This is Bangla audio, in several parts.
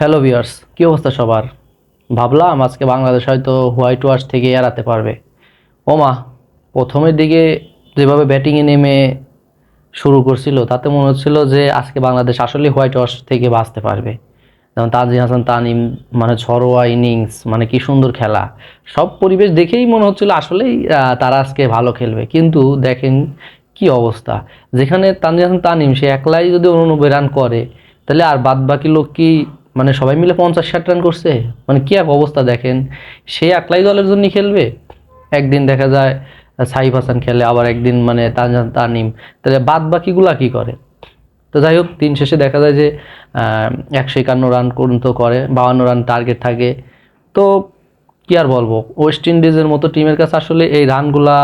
হ্যালো ভিউয়ার্স, কি অবস্থা সবার? ভাবলাম আজকে বাংলাদেশ হয়তো হোয়াইট ওয়াশ থেকে এড়াতে পারবে। ওমা, প্রথমের দিকে যেভাবে ব্যাটিংয়ে নেমে শুরু করছিল তাতে মনে হচ্ছিল যে আজকে বাংলাদেশ আসলে হোয়াইট ওয়াশ থেকে বাঁচতে পারবে। যেমন তানজিদ হাসান তানিম, মানে ঝড়োয়া ইনিংস, মানে কি সুন্দর খেলা। সব পরিবেশ দেখেই মনে হচ্ছিল আসলেই তারা আজকে ভালো খেলবে, কিন্তু দেখেন কি অবস্থা। যেখানে তানজিদ হাসান তানিম সে একলাই যদি 89 রান করে, তাহলে আর বাদ বাকি লোক কি, মানে সবাই মিলে 50-60 রান করছে। মানে কি এক অবস্থা দেখেন। সে একলাই দলের জন্য খেলবে। একদিন দেখা যায় সাইফ হাসান খেলে, আবার একদিন মানে তানজিদ হাসান তানিম, তাহলে বাদ বাকিগুলা কি করে? তো যাই হোক, দিন শেষে দেখা যায় যে 151 রান পর্যন্ত করে, 52 রান টার্গেট থাকে। তো কি আর বলবো, ওয়েস্ট ইন্ডিজের মতো টিমের কাছে আসলে এই রানগুলা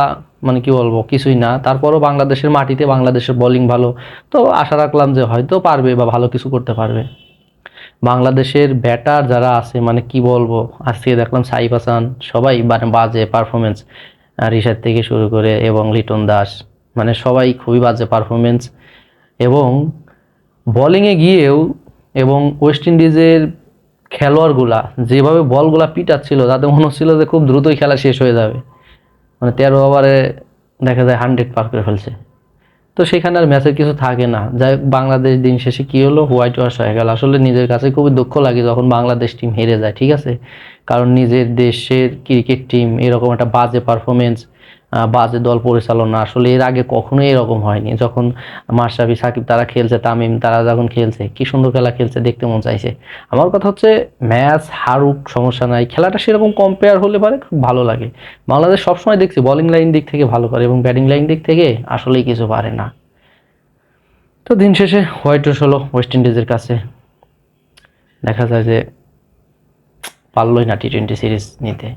মানে কি বলবো কিছুই না। তারপরও বাংলাদেশের মাটিতে বাংলাদেশের বোলিং ভালো, তো আশা রাখলাম যে হয়তো পারবে বা ভালো কিছু করতে পারবে। বাংলাদেশের ব্যাটার যারা আছে মানে কি বলবো, আজকে দেখলাম সাইফ হাসান, সবাই মানে বাজে পারফরমেন্স। রিশাদ থেকে শুরু করে এবং লিটন দাস, মানে সবাই খুবই বাজে পারফরমেন্স। এবং বোলিংয়ে গিয়েও, এবং ওয়েস্ট ইন্ডিজের খেলোয়াড়গুলা যেভাবে বলগুলা পিটাচ্ছিল তাতে মনে হচ্ছিল যে খুব দ্রুতই খেলা শেষ হয়ে যাবে। মানে 13 ওভারে দেখা যায় 100 পার করে ফেলছে। তো সেখানে আর ম্যাচের কিছু থাকে না। যাই হোক, বাংলাদেশ দিন শেষে কি হলো, হোয়াইট ওয়াশ হয়ে গেল। আসলে নিজের কাছে খুবই দুঃখ লাগে যখন বাংলাদেশ টিম হেরে যায়, ঠিক আছে। কারণ নিজের দেশের ক্রিকেট টিম এরকম একটা বাজে পারফরমেন্স, বাজে দল পরিচালনা, আসলে এর আগে কখনোই এরকম হয়নি। যখন মাশরাফি সাকিব তারা খেলছে, তামিম তারা যখন খেলছে, কি সুন্দর খেলা খেলছে, দেখতে মন চাইছে। আমার কথা হচ্ছে, ম্যাচ হারুক সমস্যা নাই, খেলাটা সেরকম কম্পেয়ার হলে পারে খুব ভালো লাগে। বাংলাদেশ সবসময় দেখছি বোলিং লাইন দিক থেকে ভালো করে এবং ব্যাটিং লাইন দিক থেকে আসলেই কিছু পারে না। তো দিন শেষে হোয়াইট ওয়াশ হলো ওয়েস্ট ইন্ডিজের কাছে। দেখা যায় যে পারলই না টি-20 সিরিজ নিতে।